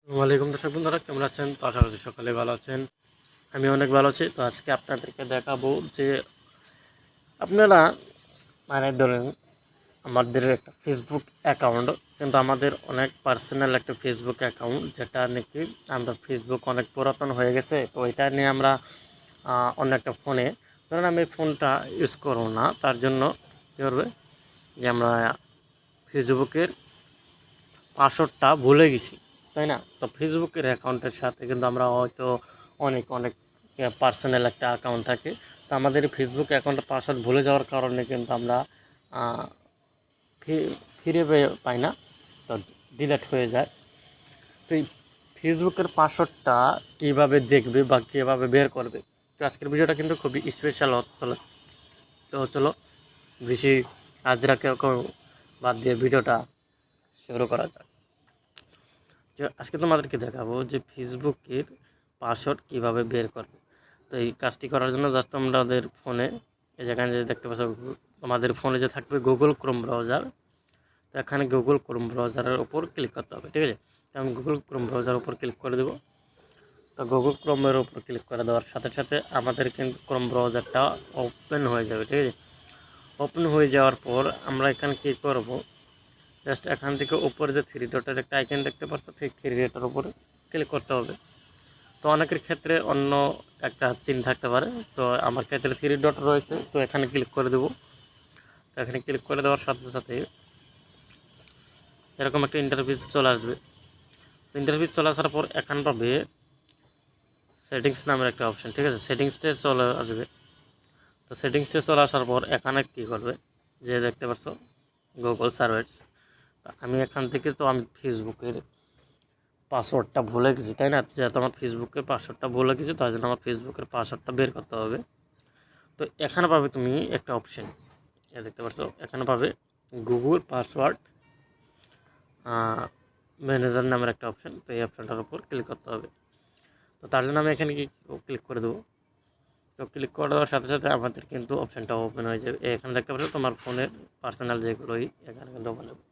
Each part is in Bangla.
আসসালামু আলাইকুম দর্শক বন্ধুরা, কেমন আছেন? তো আশা করি সকালে ভালো আছেন। আমি অনেক ভালো আছি। তো আজকে আপনাদেরকে দেখাবো যে আপনারা ধরেন আমাদের একটা ফেসবুক অ্যাকাউন্ট, কিন্তু আমাদের অনেক পার্সোনাল একটা ফেসবুক অ্যাকাউন্ট, যেটা নাকি আমরা ফেসবুক অনেক পুরাতন হয়ে গেছে। তো এটা নিয়ে আমরা অন্য একটা ফোনে, ধরেন আমি ফোনটা ইউজ করবো না, তার জন্য কী করবে যে আমরা ফেসবুকের পাসওয়ার্ডটা ভুলে গেছি, তাই না? তো ফেসবুকের অ্যাকাউন্টের সাথে কিন্তু আমরা হয়তো অনেক অনেক পার্সোনাল একটা অ্যাকাউন্ট থাকে। তো আমাদের ফেসবুক অ্যাকাউন্টের পাসওয়ার্ড ভুলে যাওয়ার কারণে কিন্তু আমরা ফিরে পাই না, তো ডিলিট হয়ে যায়। তো এই ফেসবুকের পাসওয়ার্ডটা কীভাবে দেখবে বা কীভাবে বের করবে, তো আজকের ভিডিওটা কিন্তু খুবই স্পেশাল হতে চলেছে। তো চলো বেশি আজরাকে বাদ দিয়ে ভিডিওটা শুরু করা যাক। যে আজকে তোমাদেরকে দেখাবো যে ফেসবুকের পাসওয়ার্ড কিভাবে বের করবে। তো এই কাজটি করার জন্য জাস্ট আমাদের ফোনে এই যেখানে যে দেখতে পাচ্ছ, আমাদের ফোনে যে থাকবে গুগল ক্রোম ব্রাউজার, তো এখানে গুগল ক্রোম ব্রাউজারের উপর ক্লিক করতে হবে, ঠিক আছে? তো আমি গুগল ক্রোম ব্রাউজারের উপর ক্লিক করে দেবো। তো গুগল ক্রোমের উপর ক্লিক করে দেওয়ার সাথে সাথে আমাদের কিন্তু ক্রোম ব্রাউজারটা ওপেন হয়ে যাবে, ঠিক আছে? ওপেন হয়ে যাওয়ার পর আমরা এখানে কী করব, জাস্ট এখান থেকে উপরে যে থ্রি ডটের একটা আইকন দেখতে পাচ্ছ, ঠিক থ্রি ডটের উপরে ক্লিক করতে হবে। তো অনেকের ক্ষেত্রে অন্য একটা চিহ্ন থাকতে পারে, তো আমার ক্ষেত্রে থ্রি ডট রয়েছে, তো এখানে ক্লিক করে দেবো। তো এখানে ক্লিক করে দেওয়ার সাথে সাথে এরকম একটা ইন্টারফেস চলে আসবে। ইন্টারফেস চলে আসার পর এখান পাবে সেটিংস নামের একটা অপশান, ঠিক আছে? সেটিংসতে চলে আসবে। তো সেটিংসে চলে আসার পর এখানে কী করবে, যে দেখতে পাচ্ছ গুগল সার্চ। আমি এখান থেকে আমি ফেসবুকের পাসওয়ার্ডটা ভুলে গেছি, তাই না? যেহেতু আমার ফেসবুকের পাসওয়ার্ডটা ভুলে গেছি, তার জন্য আমার ফেসবুকের পাসওয়ার্ডটা বের করতে হবে। তো এখানে পাবে তুমি একটা অপশান, দেখতে পাচ্ছ এখানে পাবে গুগল পাসওয়ার্ড ম্যানেজার নামের একটা অপশান। তো এই অপশানটার উপর ক্লিক করতে হবে। তো তার জন্য আমি এখানে ক্লিক করে দেবো। তো ক্লিক করে দেওয়ার সাথে সাথে আমাদের কিন্তু অপশানটা ওপেন হয়ে যাবে। এখানে দেখতে পাচ্ছ তোমার ফোনের পার্সোনাল যেগুলোই এখানে কিন্তু ওপেন হবে।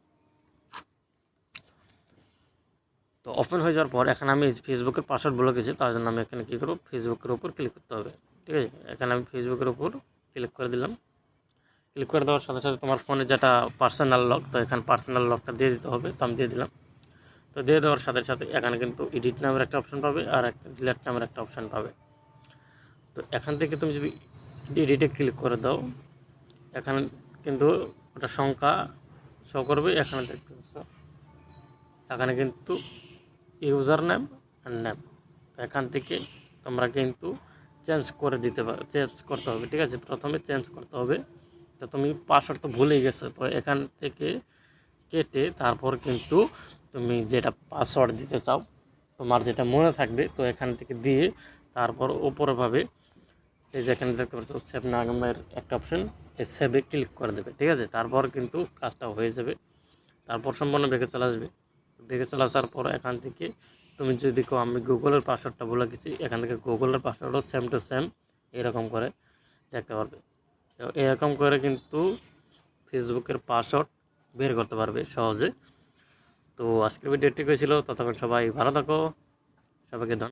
তো ওপেন হয়ে যাওয়ার পর এখানে আমি ফেসবুকের পাসওয়ার্ড ভুলে গেছি, তার জন্য আমি এখানে কী করবো, ফেসবুকের উপর ক্লিক করতে হবে, ঠিক আছে? এখানে আমি ফেসবুকের উপর ক্লিক করে দিলাম। ক্লিক করে দেওয়ার সাথে সাথে তোমার ফোনে যেটা পার্সোনাল লক, তো এখানে পার্সোনাল লকটা দিয়ে দিতে হবে। তো আমি দিয়ে দিলাম। তো দিয়ে দেওয়ার সাথে সাথে এখানে কিন্তু এডিট নামের একটা অপশান পাবে আর একটা ডিলিট নামের একটা অপশান পাবে। তো এখান থেকে তুমি যদি এডিটে ক্লিক করে দাও, এখানে কিন্তু ওটা সংখ্যা শো করবে। এখানে দেখতে পাচ্ছ এখানে কিন্তু ইউজার নেম আর নেম, এখান থেকে তোমরা কিন্তু চেঞ্জ করে দিতে পারো, চেঞ্জ করতে হবে, ঠিক আছে? প্রথমে চেঞ্জ করতে হবে। তো তুমি পাসওয়ার্ড তো ভুলেই গেছো, তো এখান থেকে কেটে তারপর কিন্তু তুমি যেটা পাসওয়ার্ড দিতে চাও, তোমার যেটা মনে থাকবে, তো এখান থেকে দিয়ে তারপর ওপরভাবে এই যে এখানে দেখতে পাচ্ছ সেভ নামের একটা অপশন, এই সেভে ক্লিক করে দেবে, ঠিক আছে? তারপর কিন্তু কাজটা হয়ে যাবে। তারপর সম্পূর্ণ ব্যাগে চলে আসবে। ব্যাগে চলে আসার পর এখান থেকে তুমি যদি আমি গুগলের পাসওয়ার্ডটা ভুলে গেছি, এখান থেকে গুগলের পাসওয়ার্ডও সেম টু সেম এরকম করে দেখতে পারবে। তো এরকম করে কিন্তু ফেসবুকের পাসওয়ার্ড বের করতে পারবে সহজে। তো আজকের ভিডিওটি ছিল, ততক্ষণ সবাই ভালো থাকো, সবাইকে ধন্যবাদ।